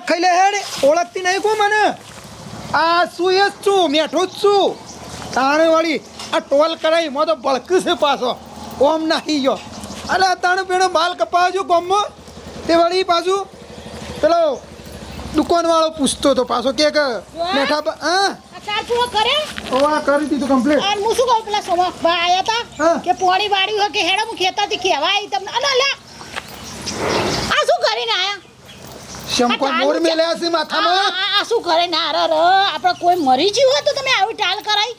ખાઈ લે હેડ ઓળખતી નહીં કો મને આ શું એ જ છું મેઠો જ છું તાણે વાળી આ ટોલ કરાવી મો તો બળક છે પાછો ઓમ નાખી ગયો અરે તાણે પેલો બાલ કપાવજો ગોમમાં તે વળી પાછું પેલો દુકાનવાળો પૂછતો હતો પાછો કે મેઠા હા ચાર પૂરો કરે ઓવા કરી દીધું કમ્પ્લીટ અને હું શું કહું પેલા સોમા આયા હતા હા. કે પોણી વાળ્યું હોય કે હેડા હું ખેતાથી કહેવાય તમને અલા લા આ શું કરીને આયા શંકો મોર મેલ્યા છે માથામાં આ શું કરે ના અરે આપણે કોઈ મરી ગયું હોય તો તમે આવી ટાલ કરાઈ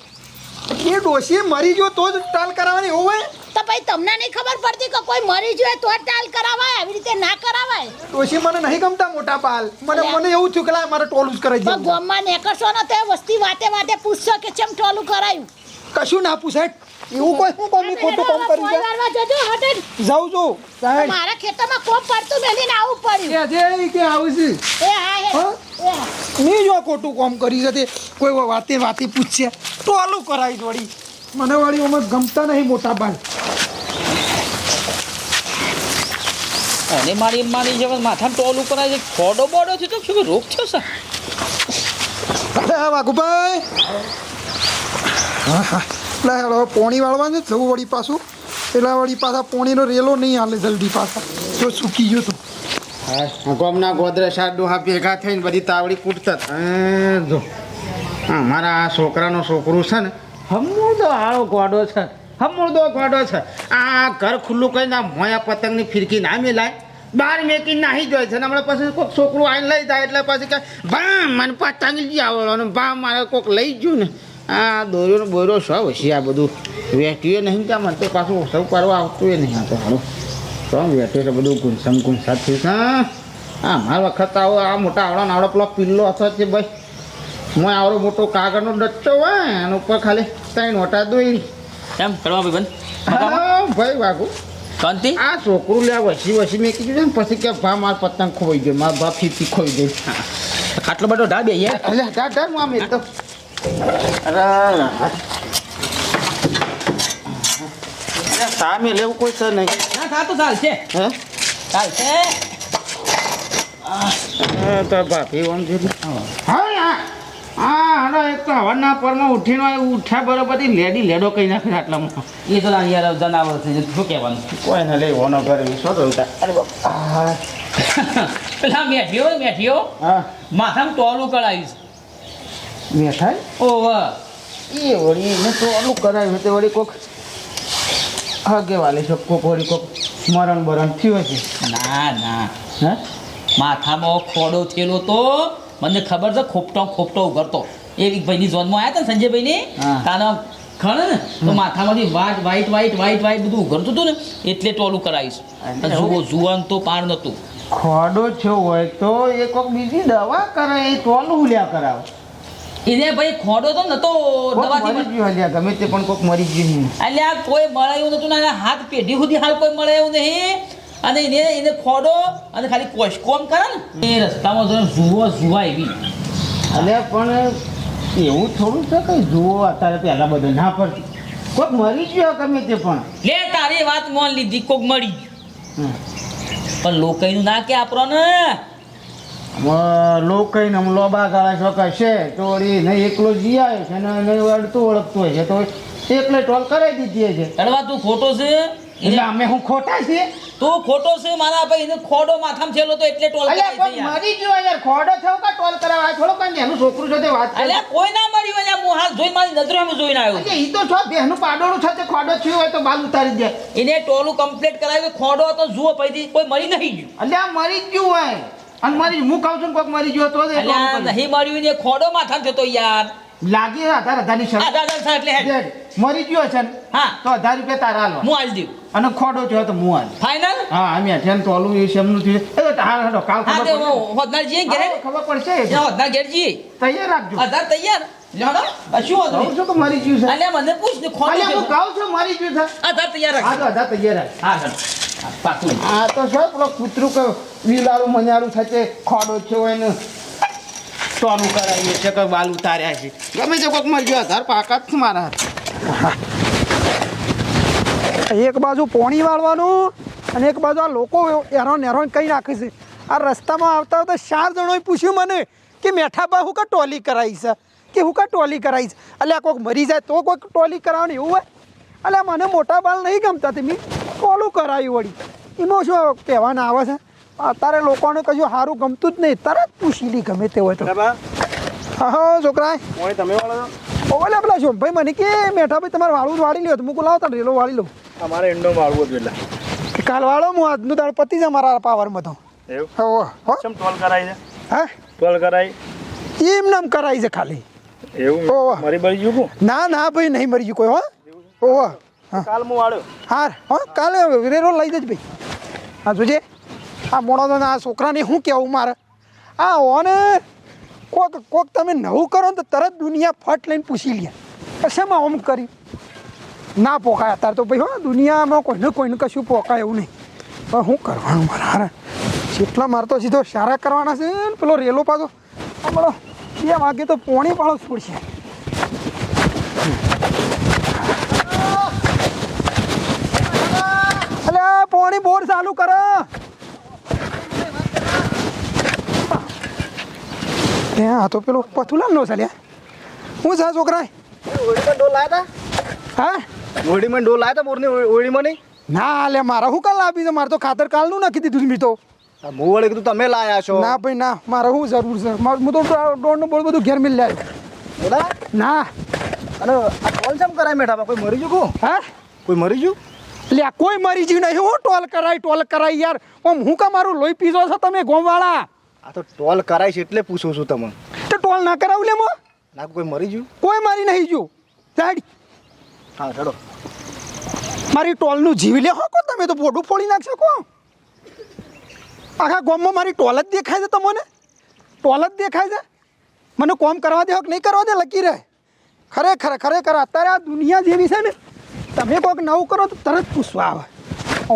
એ ડોશી મરી ગયો તો જ ટાલ કરાવવાની એવું હોય તો ભાઈ તમને નહીં ખબર પડતી કે કોઈ મરી ગયું હોય તો જ ટાલ કરાવાય આવી રીતે ના કરાવાય ડોશી મને નહીં ગમતા મોટા બાલ મને એવું થયું કે લાય મારે ટોલું જ કરાવી પણ દે ગામમાં નેકરશો ને તો વસ્તી વાતે પૂછશો કે ચમ ટોલું કરાયું કશું ના પૂછાય એવું કોઈ શું કોમી ખોટું કામ કરી કોઈ વારવા જજો હટે જાઉં છું સાહેબ મારા ખેતરમાં કોપ પડતું મેલીને આવું પડ્યું કે જે કે આવું છે એ હા હે હા? એ હા નહીં જો ખોટું કામ કરી છે તે કોઈ વાતે પૂછશે ટોલું કરાવી વળી મને વળી અમે ગમતા નહીં મોટા બાલ અને મારી જેમ માથામાં ટોલ ઉપર આવી ખોડો બોડો છે તો શું રોગ થયો સર અરે વાઘુભાઈ હા હા એટલે હવે પોણી વાળવાનું છે જવું વળી પાછું એટલે વળી પાછા પોણીનો રેલો નહીં હાલે જલ્દી પાછા જો સૂકી ગયો તો હા ગોમના ગોદરે ડોહા ભેગા થઈને બધી તાવડી કૂટતા જો હા મારા આ છોકરાનો છોકરું છે ને હમણાં આળો ગોડો છે હમણાં ગોડો છે આ ઘર ખુલ્લું કરીને આ મોયા પતંગની ફિરકી ના મેલાય બહાર મેકીને નાહી જાય છે ને હમણાં પછી કોઈક છોકરું આવીને લઈ જાય એટલે પછી કે ભા મને પતંગ જ આવડો ભા મારે કોઈક લઈ ગયું ને આ દોર્યો ને બોર્યો શું હશે આ બધું વેટ્યું નહીં ત્યાં મને તો પાછું સૌ કરવા આવતું એ નહીં આ તો હારું તો વેટ્યું છે બધું ગુંસા થયું છે હા મારા વખત આવો આ મોટા આવડો પેલો પિલ્લો હતો છે ભાઈ હું આવડો મોટો કાગળનો ડચ્ચો હોય એના ઉપર ખાલી 3 ઓટા દોરી એમ કરવા ભાઈ બંધ હા ભાઈ વાગુ શાંતિ આ છોકરું લે વસી મેં કીધું ને પછી કે ભા મારો પતંગ ખોઈ ગયો મારા ભા ફીરકી ખોઈ ગઈ ખાટલો બધો ઢાબે યાર એટલે ડાર હું આમ એક તો અરે સામે લેવું કોઈ છે નહીં ના થા તો ચાલશે હે ચાલશે તો ભાભી આમ જોઈ હા હા એક તો હવાના પરમાં ઉઠીને ઉઠ્યા બરોબર લેડો કહી નાખે આટલામાં એ તો યાર જનાવર છે શું કહેવાનું કોઈને લેવાનો ઘરે વિશ્વાસ હોય અરે બાપા પેલા મેઠીઓ હા માથામાં ટોલું કરાવીશ મેઠાઈ ઓવ એ વળી એને તો ઓલું કરાવ્યું તે વળી કોક હગે વાલે છે કોક વળી કોક મરણ બરણ થયું છે ના હે માથામાં ખોડો થયેલો તો મને ખબર છે ખોપટો ઉઘરતો એક ભાઈની ઝોનમાં આવ્યા હતા ને સંજયભાઈની હા. તાના ખણ ને તો માથામાંથી વાઈટ બધું ઉઘરતું હતું ને એટલે ટોલું કરાવીશ એટલે જુઓ જુવાન તો પાર નતું ખોડો થયો હોય તો એ કોક બીજી દવા કરે એ ટોલું લ્યા કરાવે એને ભાઈ ખોડો તો નતો કોક દવાથી મરી ગયું લ્યા ગમે તે પણ કોક મરી ગયું નહીં એટલે આ કોઈ મળાયું નતું ને એના હાથ પેઢી સુધી હાલ કોઈ મળાયું નહીં અને એને ખોડો અને ખાલી કોમ કરે ને એ રસ્તામાં જુવા એવી અને પણ એવું થોડું છે કે જુઓ અત્યારે પહેલાં બધું ના પડતી કોક મરી ગયો ગમે તે પણ લે તારી વાત મોન લીધી કોક મળી ગયું પણ લોકોનું ના કે આપણને લોકોને લોબા ગાળા શોખ છે તો વળી નહીં એકલો જી આવ્યો છે ને નહીં અડતું ઓળખતું હોય છે તો એકલે ટોલ કરાવી દીધી છે ચડવા તું ખોટો છે એટલે અમે હું ખોટા છીએ તું ખોટો છે મારા ભાઈ એને ખોડો માથામાં થયેલો તો એટલે ટોલ અલ્યા કરાવી પણ છે યાર. મરી ગયો યાર ખોડો થયો કે ટોલ કરાવવા થોડો કઈ એનું છોકરું સાથે વાત કરે અલ્યા કોઈ ના મળ્યું અહીંયા હું હાલ જોઈ મારી નજરો એમ જોઈને આવ્યો અલ્યા ઈ તો છો બેહનું પાડોળું છે તે ખોડો થયો હોય તો બાલ ઉતારી દે એને ટોલું કમ્પ્લીટ કરાવ્યું ખોડો હતો જુઓ પછી કોઈ મરી નહીં ગયું અલ્યા મરી જ ગયું હોય અને મરી હું કહું છું કોક મરી ગયો તો જ એ ટોલ અલ્યા કર્યું. નહીં મળ્યું ને ખોડો માથામાં થયો તો યાર લાગી આધાર હજારની આ શરત દાદા સા એટલે હેડ. મરી ગયો છે ને હા તો 1000 રૂપિયા તારા હાલો હું આજ દઉં અને ખોડો થયો તો હું હાલ ફાઇનલ હા અમે અઠ્યાન ટોલું એ શેમનું થયું એ તો હાલ હેડો કાલ હા ખબર તે પડશે હોદનાર જઈએ ઘરે હા, ખબર પડશે હોદનાર ઘેર જઈએ તૈયાર રાખજો આધાર તૈયાર લેડો શું હતું કહું છું કે મરી ગયું છે અલ્યા મને પૂછ ને ખોડો અલ્યા હું થયો. કહું છું મરી ગયું છે આધાર તૈયાર હા રાખ તો આધાર તૈયાર રાખ હા ચાલો હા, પાકું આ તો શું પેલો કૂતરું કે વીલારું મજારું થશે ખોડો છે હોય ને ટોલું કરાવીએ છે કે બાલ ઉતાર્યા છે ગમે તે કોઈક મરી ગયો આધાર પાકા જ છે મારા હાથ એક બાજુ પોણી વાળવાનું અને એક બાજુ આ લોકો હેરાન કઈ નાખે છે આ રસ્તામાં આવતા આવતા 4 જણોએ પૂછ્યું મને કે મેઠાબા હું કા ટોલી કરાવી છે કે હું કા ટોલી કરાવી છે. અલ્યા કોઈક મરી જાય તો કોઈક ટોલી કરાવવાની એવું હોય. અલ્યા મને મોટા બાલ નહીં ગમતા તે મેં ટોલું કરાવ્યું વળી. એમાં શું કહેવાના આવે છે અત્યારે લોકોને કશું સારું ગમતું જ નહીં, તરત પૂછી લી ગમે તે હોય તો. હા છોકરા તમે વાળો છો? ઓલે પેલા શું ભાઈ મને કે મેઠાભાઈ તમારે વાળું વાળી લ્યો તો મૂકું લાવતા રેલો વાળી લઉં. અમારે ઇન્ડો વાળવું હતું એટલે કે કાલ વાળો હું આજનું દાળ પતી છે મારા પાવરમાં તો. એવું હો ચમ ટોલ કરાય છે? હા ટોલ કરાય એમ નામ કરાય છે ખાલી. એવું ઓહો. મરી બળી ગયું કું? ના ના ભાઈ નહીં મરી ગયું કોઈ હો. ઓહો હા કાલ હું વાળ્યો. હાર હો કાલે રેરો લઈ જજ ભાઈ. હા જોજે આ મોણો તો આ છોકરાને શું કહેવું મારે આ ઓને કોક તમે નવું કરો ને તો તરત દુનિયા ફટ લઈને પૂછી લે કશામાં ઓમ કરી ના પોકાય અત્યારે તો ભાઈ હો દુનિયામાં કોઈને કશું પોકાય એવું નહીં. પણ શું કરવાનું મારે હારે જેટલા મારે તો સીધો સારા કરવાના છે ને પેલો રેલો પાછો બોલો 2 વાગે તો પોણી પાળો છોડશે. અલે પોણી બોર ચાલુ કરો. ત્યાં તો પેલો પથુલાલ નો ચાલ્યા હું છે છોકરા ઓળીમાં ડોલ લાયા હા હતા? ઓળીમાં ડોલ લાયા હતા બોરની ઓળીમાં નહીં? ના લે મારા હું કાલ આપી છે મારે તો ખાતર કાલનું નાખી દીધું મેં તો. હું વળી કીધું તમે લાયા છો. ના ભાઈ ના મારે શું જરૂર છે હું તો ડોળનું બોલ બધું ઘેર મિલ લે બોલા ના. અને આ ટોલ ચમ કરાય મેઠા કોઈ મરી ગયું કું? હા કોઈ મરી ગયું? લે કોઈ મરી ગયું નહીં હું ટોલ કરાય યાર ઓમ હું કા મારું લોહી પીજો છો તમે ગોમવાળા. આ તો ટોલ કરાય છે એટલે પૂછું છું તમને. તો ટોલ ના કરાવું લે મો ના કોઈ મરી ગયું? કોઈ મારી નહીં ગયું સાઈડ હા ચડો. મારી ટોલનું જીવી લે હો કો તમે તો બોડું ફોડી નાખશો કો. આખા ગામમાં મારી ટોલ જ દેખાય છે તમને ટોલ જ દેખાય છે. મને કોમ કરવા દે કે નહીં કરવા દે લકી રહે. ખરેખર અત્યારે આ દુનિયા જેવી છે ને તમે કોઈક નવું કરો તો તરત પૂછવા આવે.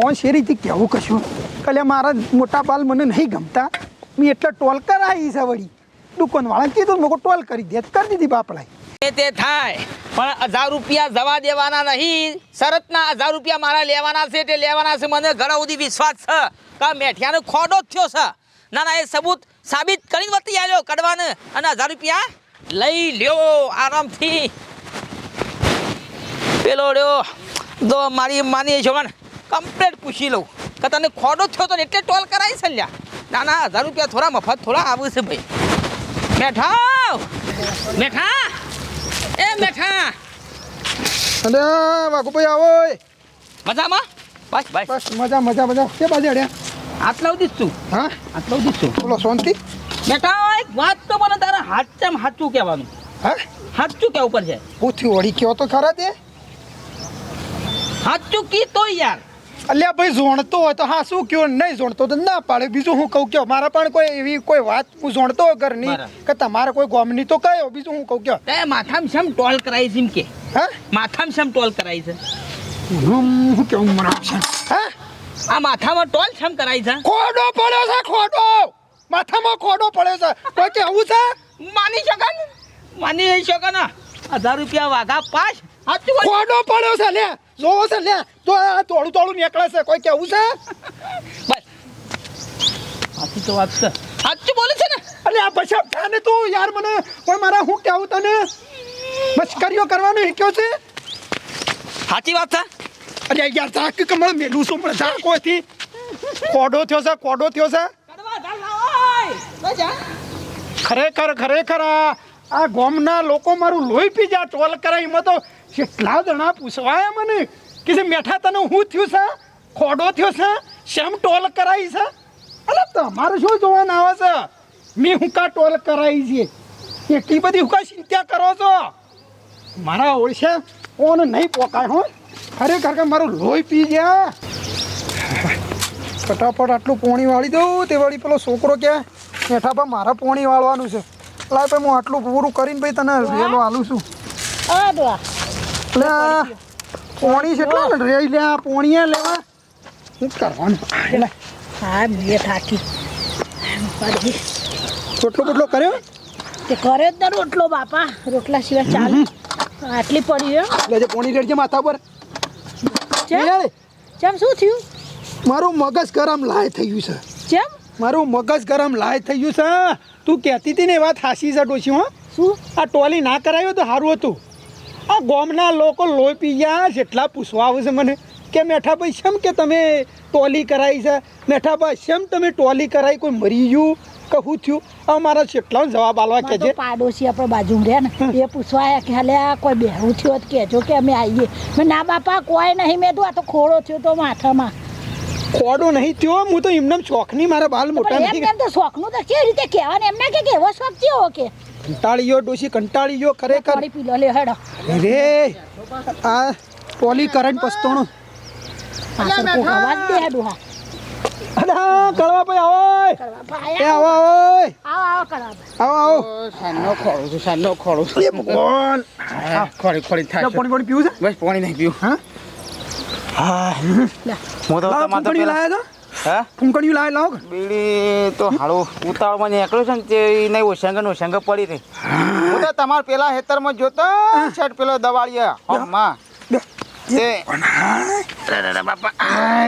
ઓન શેરીથી કહેવું કશું કલે મારા મોટા બાલ મને નહીં ગમતા મેં એટલે ટોલ કરાવી છે વળી દુકાનવાળાને કીધું મેં ટોલ કરી દે કરી દીધી બાપડાએ. તે થાય પણ 1000 રૂપિયા જવા દેવાના નહીં. શરતના 1000 રૂપિયા મારા લેવાના છે તે લેવાના છે. મને ઘણા સુધી વિશ્વાસ છે કે મેઠિયાનો ખોડો જ થયો છે. ના ના એ સબૂત સાબિત કરીને વતી આવ્યો કડવાને અને 1000 રૂપિયા લઈ લ્યો આરામથી. પેલો રહ્યો તો મારી માની છો ને કમ્પ્લેટ પૂછી લઉં કે તને ખોડો થયો તો ને એટલે ટોલ કરાવી છે લ્યા. ના ના 1000 રૂપિયા થોડા મફત થોડા આવે છે ભાઈ. મેઠા એ મેઠા અને વાઘુભાઈ આવો મજામાં? બસ બસ બસ મજા કે બાજુ અડ્યા આટલા સુધી જ છું. હા આટલા સુધી જ છું. બોલો શાંતિ. બેટા એક વાત તો મને તારે સાચું કહેવાનું. હા સાચું કેવું પડશે. પૂછ્યું વળી કયો તો ખરા તે સાચું કી તો યાર. અલ્યા ભાઈ જોણતો હોય તો હા શું કયો નહીં જોણતો તો ના પાડે. બીજું હું કહું કયો મારા પણ કોઈ એવી કોઈ વાત હું જોણતો હોય ઘરની કે તમારે કોઈ ગોમની તો કયો બીજું હું કહું કયો. તે માથામાં શેમ ટોલ કરાવી છે એમ કે? હા માથામાં શેમ ટોલ કરાવી છે? હું કેવું મને છે હા આ માથામાં ટોલ શેમ કરાવી છે? ખોડો પડ્યો છે ખોડો માથામાં ખોડો પડ્યો છે કોઈ કેવું છે માની શકો ને 1000 રૂપિયા વાઘા પાસ. સાચું બોલ. ખોડો પડ્યો છે લે જોવો છે લે તો આ તોડું નીકળે છે કોઈ કેવું છે બસ સાચી તો વાત છે. સાચું બોલે છે ને? અલે આ બચાવ થાને તું યાર મને કોઈ મારા હું કેવું તને મસ્કરીઓ કરવાનો શીખ્યો છે. સાચી વાત છે. અરે યાર ચાક કમળ મેલું છું પણ જા કોઈથી કોડો થયો છે કડવા ધાર લાવો ઓય. ખરેખર આ ગામના લોકો મારું લોહી પી જા ટોલ કરાય એમાં તો કેટલા જણા પૂછવાય મને કે જે મેઠા તને હું થયું છે ખોડો થયો છે શેમ ટોલ કરાવી છે. અરે તમારે શું જોવાનું આવે છે મેં હું કા ટોલ કરાવી છે એટલી બધી હું કા ચિંતા કરો છો મારા ઓળશે ઓને નહીં પોકાય હો. ખરેખર કે મારું લોહી પી ગયા. ફટાફટ આટલું પોણી વાળી દઉં તે વળી પેલો છોકરો કે મેઠા પા મારા પોણી વાળવાનું છે. લાય ભાઈ હું આટલું પૂરું કરીને ભાઈ તને રેલો આલું છું. એટલે પોણી છે એટલા ને રે લે પોણીએ લેવા શું કરવાનું. હા બે થાકી રોટલો કર્યો તે કરે જ ને રોટલો બાપા રોટલા સિવાય ચાલે આટલી પડી હે. લેજે પોણી રેડજે માથા પર. ચમ શું થયું? મારું મગજ ગરમ લાય થઈ ગયું છે. ચમ મારું મગજ ગરમ લાય થઈ ગયું છે. તું કહેતી હતી ને એ વાત હાસી છે ડોશી. હો શું આ ટોલી ના કરાવ્યો તો સારું હતું. આ ગામના લોકો લોહી પી ગયા જેટલા પૂછવા આવે છે મને કે મેઠાભાઈ શેમ કે તમે ટોલી કરાવી છે, મેઠાભાઈ શેમ તમે ટોલી કરાવી, કોઈ મરી ગયું કે શું થયું? હવે મારા કેટલા જવાબ આલવા મારે કહેજે. તો પાડોશી આપણે બાજુ રહ્યા ને એ પૂછવા આવ્યા કે હાલે આ કોઈ બેહું થયો તો કહેજો કે અમે આવીએ. મેં ના બાપા કોઈ નહીં. મેં તું આ તો ખોડો થયો તો માથામાં. ખોડો નહીં થયો, હું તો એમને શોખની મારા બાલ મોટા પણ નથી. એમ તો શોખનું તો કેવી રીતે કહેવાનું એમને કે એવો શોખ થયો કે કંટાળી ગયો ડોશી, કંટાળી ગયો ખરેખર. પાણી પી લો લે હેડો. અરે આ ટોલી કરંટ પસ્તોણો. પાછળ કોક અવાજ દે હેડો. હા અરે હા કળવા ભાઈ આવો. કરવા એ આવો આવો આવો આવો કરવા આવો આવો. સાંજનો ખોળું છું, સાંજનો ખોળું છું. એ ભગવાન. હા, ખોળી ખોળી થાય છે. પાણી પીવું છે? બસ પાણી નહીં પીવું. હા હા લે હું તો લાવો, તમારે તો ફૂંકણીયું પેલા લાયા તો? હા ફૂંકણીયું લાયા લાવો. બીડી તો હાળું ઉતાવળમાં નીકળ્યું છે ને તે નહીં ઓછાંગ પડી રહી. હું તો તમારા પેલા ખેતરમાં જોતો શર્ટ પેલો દવાળિયા હોમમાં તે બાપા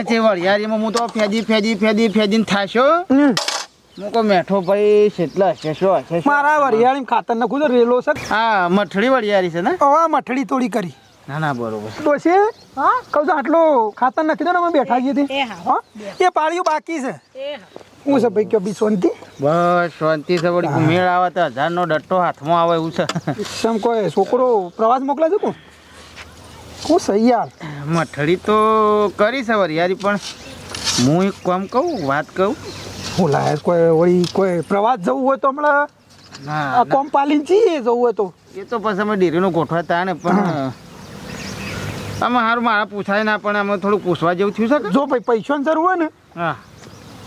તે વરિયાળીમાં હું તો ફેદીને થાશો. હું કહું મેઠો ભાઈ કેટલા હશે શું હશે શું? મારા વરિયાળી ખાતર નાખું તો રેલો છે. હા મઠડી વરિયાળી છે ને. હવે મઠડી થોડી કરી ના ના બરોબર. ડોશી હા કહું છું આટલું ખાતર નથી ને અમે બેઠા છીએ તે. એ હા હા એ પાળીઓ બાકી છે. એ હા હું છે ભાઈ કયો બી શાંતિ? બસ શાંતિ છે. વળી મેળ આવે તો 1000નો ડટ્ટો હાથમાં આવે એવું છે. સમ કોઈ છોકરો પ્રવાસ મોકલે છે કોણ? હું સહી યાર. મઠડી તો કરી છે વરિયાળી પણ હું એક કામ કહું વાત કહું. હું લાયક કોઈ વળી કોઈ પ્રવાસ જવું હોય તો હમણાં ના કોમ પાલીને છીએ જવું હોય તો. એ તો પછી અમે ડેરીનું ગોઠવાતા ને પણ અમે સારું મારા પૂછાય ના પણ અમે થોડું પૂછવા જેવું થયું છે. જો ભાઈ પૈસાની જરૂર હોય ને હા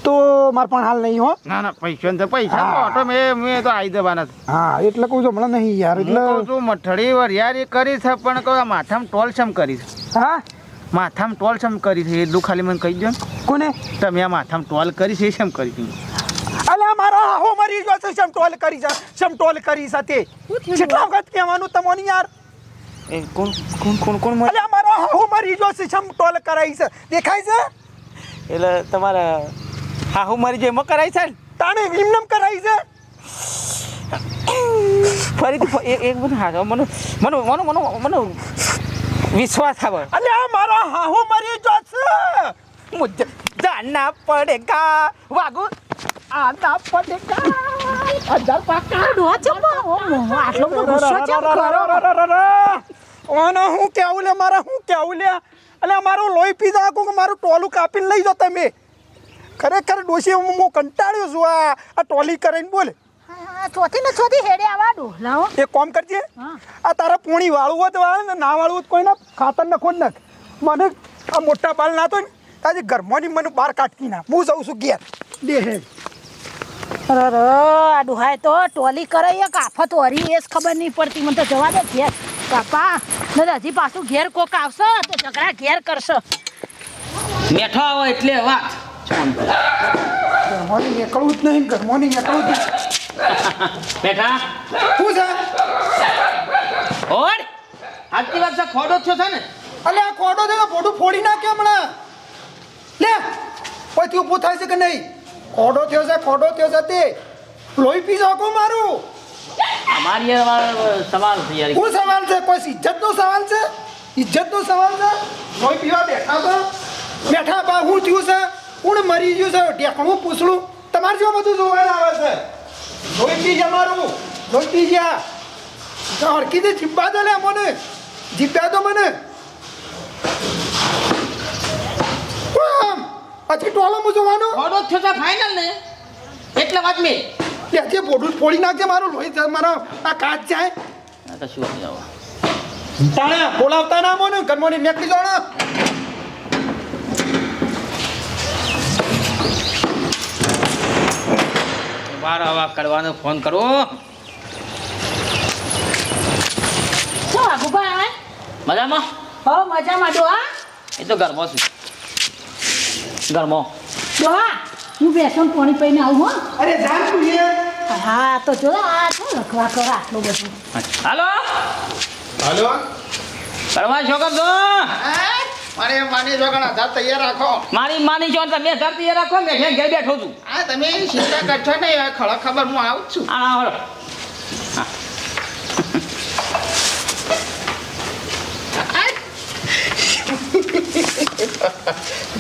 તો મારે પણ હાલ નહીં હો. ના ના પૈસા તો ઓટો મેં તો આવી જવાના છે. હા એટલે કહું છું હમણાં નહીં યાર. હું કહું એટલે છું મઠડી વરિયાળી કરી છે પણ કહું આ માથામાં ટોલ શમ કરી છે. હા માથામાં ટોલ શમ કરી છે એટલું ખાલી મને કહી દો ને. કોને? તમે આ માથામાં ટોલ કરી છે એ શમ કરી છે? અલ્યા મારા હાહો મરી ગયો છે. શમ ટોલ કરી છે, શમ ટોલ કરી છે તે. કેટલા વખત કહેવાનું તમને યાર? એ કોણ કોણ કોણ કોણ મરે? અલ્યા મારો હાહો મરી ગયો છે. શમ ટોલ કરાઈ છે દેખાય છે? એટલે તમારા હાહુ મારી જે એમાં કરાય છે ને? તાણે એમનેમ કરાઈ છે. ફરીથી એક મને હા મને મને મને મને મને વિશ્વાસ આવે. અલ્યા મારો હાહો મરી ગયો છે. મુझे जाना पड़ेगा वागू आना पड़ेगा. હજાર પાકા. ડોહા ચંપા ઓ મો આટલો બધો ગુસ્સો ચમ કરો? ઓનો હું કેવું લે મારા હું કેવું લે? અલ્યા મારું લોહી પી જાકો કે મારું ટોલું કાપીને લઈ જાઓ તમે. ખરેખર ડોશી હું કંટાળ્યો છું આ ટોલી કરીને. બોલે ચોથી ને ચોથી હેડે આવા ડોહલાઓ. એક કામ કરજે. હા આ તારા પોણી વાળવું હોય તો વાળ ને ના વાળવું હોય તો કોઈ ના ખાતર નખો જ નાખ. મને આ મોટા બાલ ના તો ને તાજી ઘરમાંની મને બહાર કાઢી ના. હું જાઉં છું ઘેર. દે હે અરે આ ડોહાએ તો ટોલી કરે એક આફત વરી એ જ ખબર નહીં પડતી. મને તો જવા દે ઘેર બાપા. ને હજી પાછું ઘેર કોક આવશે તો ઝઘડા ઘેર કરશે. મેઠો આવો એટલે વાત. ઘરમાંની નીકળવું જ નહીં. ઘરમાંની નીકળવું જ નહીં. બેઠા શું છે? ઓર આજની વાત છે ખોડો થયો છે ને? અલે આ કોડો છે બોડું ફોડી નાખે હમણાં. લે પછી ઊભું થાય છે કે નહીં? કોડો થયો છે તે લોહી પી જાકો મારું. અમારી સવાલ છે યાર. શું સવાલ છે? કોઈ ઇજ્જતનો સવાલ છે? ઇજ્જતનો સવાલ છે? લોહી પીવા બેઠા બા શું થયું છે? કોણ મરી ગયું છે? ઢેકણું પૂછડું તમારે જેવું બધું જોવાય આવે છે. લોહી પી જા મારું. લોહી પી જા હરકી દે. જીબ્બા દો લે મને. જીબ્બા દો મને. આમ પછી ટોલામાં જોવાનું. ખોડો થયો છે ફાઇનલ ને એટલે વાત મેં. લે જે બોડું ફોડી નાખજે મારું લોહી છે. મારો આ કાચ જાય. તો શું થઈ જવા? તાણે બોલાવતા ના મોને ઘરમાંની નીકળી જાવ ને. વાર આવા કરવાનો ફોન કરો. શું આગુભાઈ? મજામાં? હો મજામાં ડોહા. એ તો ઘરમાં છું. ઘરમાં ડોહા હું બેસન પાણી પીને આવું હો. અરે જાન તું એ. હા તો જો આ છો લખવા કરો આટલું બધું. હાલો હાલો કરવા છો કર દો. મારે માની જો ઘણા હજાર તૈયાર રાખો મારી માની જો તમે હજાર તૈયાર રાખો મેઠિયા ઘેર બેઠો છું હા તમે ચિંતા કરશો નહીં ખબર ખબર હું આવું જ છું આ હળો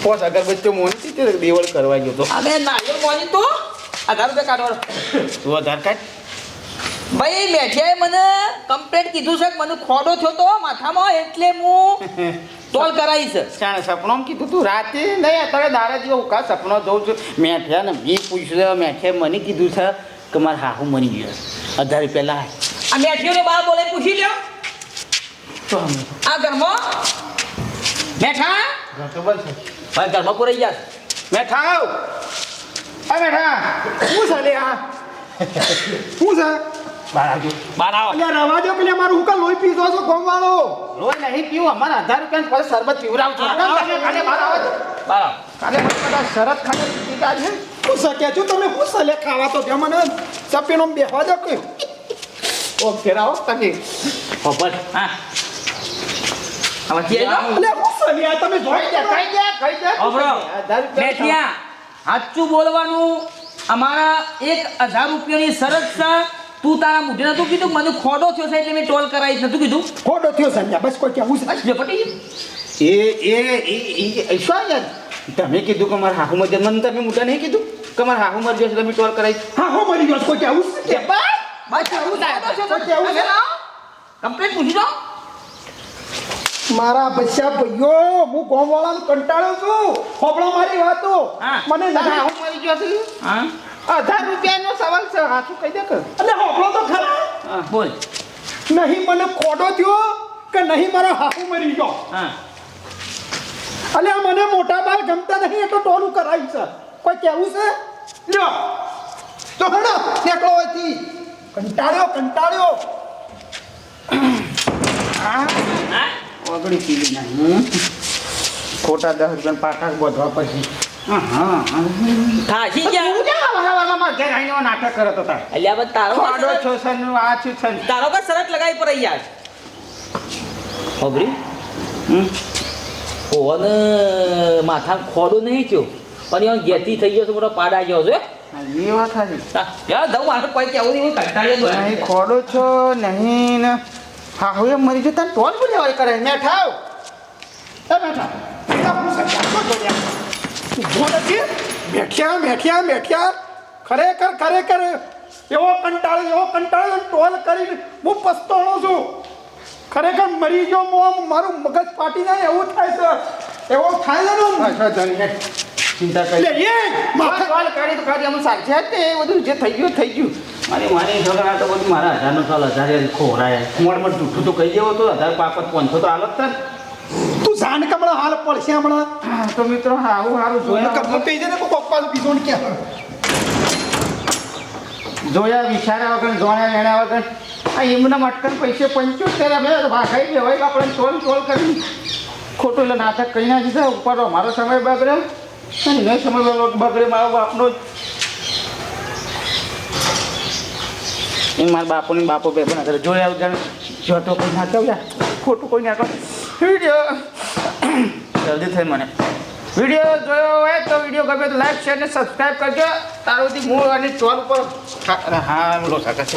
પોસ અગરબત્તી મોની તે દેવળ કરવા ગયો તો અરે નાળિયેર મોની તો 1000 રૂપિયા કાઢવાનો તું આધાર કાર્ડ ભાઈ મેઠિયાએ મને કમ્પ્લેટ કીધું છે કે મને ખોડો થયો તો માથામાં એટલે હું ટોલ કરાવીશ ચાણે સપનોમાં કીધું તું રાતે નહીં અત્યારે દારા જેવો કા સપનો જોઉં છું મેઠિયા ને બી પૂછ્યું મેઠિયાએ મને કીધું છે કે મારે હાહુ મરી ગયો 1000 રૂપિયા લાય આ મેઠિયોને બાર બોલે પૂછી લ્યો તો અમે આ ઘરમાં મેઠા ખબર છે ભાઈ ઘરમાં પુરાઈ ગયા મેઠા આવ આ મેઠા શું છે લે આ શું છે બહાર આવજો બાર આવો અલ્યા રવા દો પેલા મારું હુકા લોહી પીધો છો ગોમવાળો લોહી નહીં પીવું અમારા 1000 રૂપિયા પછી શરબત પીવડાવજો કાલે બહાર આવો બાર આવો કાલે મને બધા શરત ખાને પીતા છે હું શક્યા છું તમે હું સલે ખાવા તો ત્યાં મને ચપીનો બેહવા દો કે ઓ ફેરાવો તમે ખબર હા હવે કે જો અલ્યા હું સલે આ તમે જોઈ ગયા કઈ દે અબરો મેઠિયા સાચું બોલવાનું અમારા 1000 રૂપિયાની શરત છે તું તારા મુઢે નતું કીધું મને ખોડો થયો છે એટલે મેં ટોલ કરાવીશ નતું કીધું ખોટો થયો સંજ્ઞા બસ કોઈ કેવું છે જે પટી એ શું યાર તમે કીધું કે મારા હાહુ મરજે મને તમે મોટા નહીં કીધું કે મારા હાહુ મરજે તમે ટોલ કરાવી હા હો મરી ગયો છે, કોઈ કેવું છે કે બસ આવું થાય કમ્પ્લેટ પૂછી દો મારા બચ્ચા ભાઈઓ હું ગોમવાળાને કંટાળ્યો છું હોબળો મારી વાતો હા. મને તારા ના હાહુ મરી ગયો છે હા 1000 રૂપિયાનો સવાલ છે હાથું કહી દે કે એટલે હોબળો તો ખરા બોલ નહીં મને ખોડો થયો કે નહીં મારા હાહુ મરી ગયો હા અલ્યા મને મોટા બાલ ગમતા નહીં એટલે ટોલું કરાવ્યું છે કોઈ કેવું છે લ્યો તો હણો નીકળો અહીંથી કંટાળ્યો હા ઓગળી પીલી નહીં ખોટા 10 રૂપિયા પાટા બોધવા પછી થાશી ગયા ઘેર આવીને નાટક કરતો હતા અલ્યા બસ તારો ખોડો છો સન આ છું સન તારો કા શરત લગાવી પર યાર ખબરી ઓવન માથા ખોડું નહીં થયો પણ એ ગેતી થઈ ગયો તો મોટો પાડા ગયો છે એ વાત સાચી યાર દઉં મારે કોઈ કેવું નહીં કંટાળ્યો નહીં ખોડો છો નહીં ને હા હવે મરી જતા ટોલ બોલ્યા કરે મેઠાવ મેઠિયા ખરેખર એવો કંટાળ્યો ટોલ કરીને હું પસ્તાણો છું ખરેખર મરી ગયો મારું મગજ ફાટી જાય એવું થાય છે એવો થાય છે ને ચિંતા કરી ટોલ કરી તો કરી અમે સાચે જ તે એ બધું જે થઈ ગયું મારી છોકરા તો બધું મારા 1000 નો ચાલ 1000 ખોરાય મોડમાં જૂઠું તો કહી દેવો તો 1000 પાપત 500 તો હાલત થાય તું જાણ કે હમણાં હાલ પડશે હમણાં તો મિત્રો હારું હારું કપમાં પી જાય ને પપ્પા પીધો ને ક્યાં જોયા વિચાર્યા વગર જોયા વેણ્યા વગર આ એમના મટકન પૈસે 75 અમે ભાગાઈ જવાય આપણે ટોલ કરી ખોટું એટલે નાટક કરી નાખી છે ઉપર મારો સમય બગડ્યો અને નહીં સમય બગડે મારો બાપનો એ મારા બાપો બે પણ અત્યારે જોયા વગર જોતો કોઈ નાટક ખોટું કોઈ નાટક વિડીયો જલ્દી થઈ મને વિડીયો જોયો હોય તો વિડીયો ગમે તો લાઈક શેર ને સબસ્ક્રાઈબ કરજો તારું મૂળ અને ટોલ ઉપર હા લો સાકા છે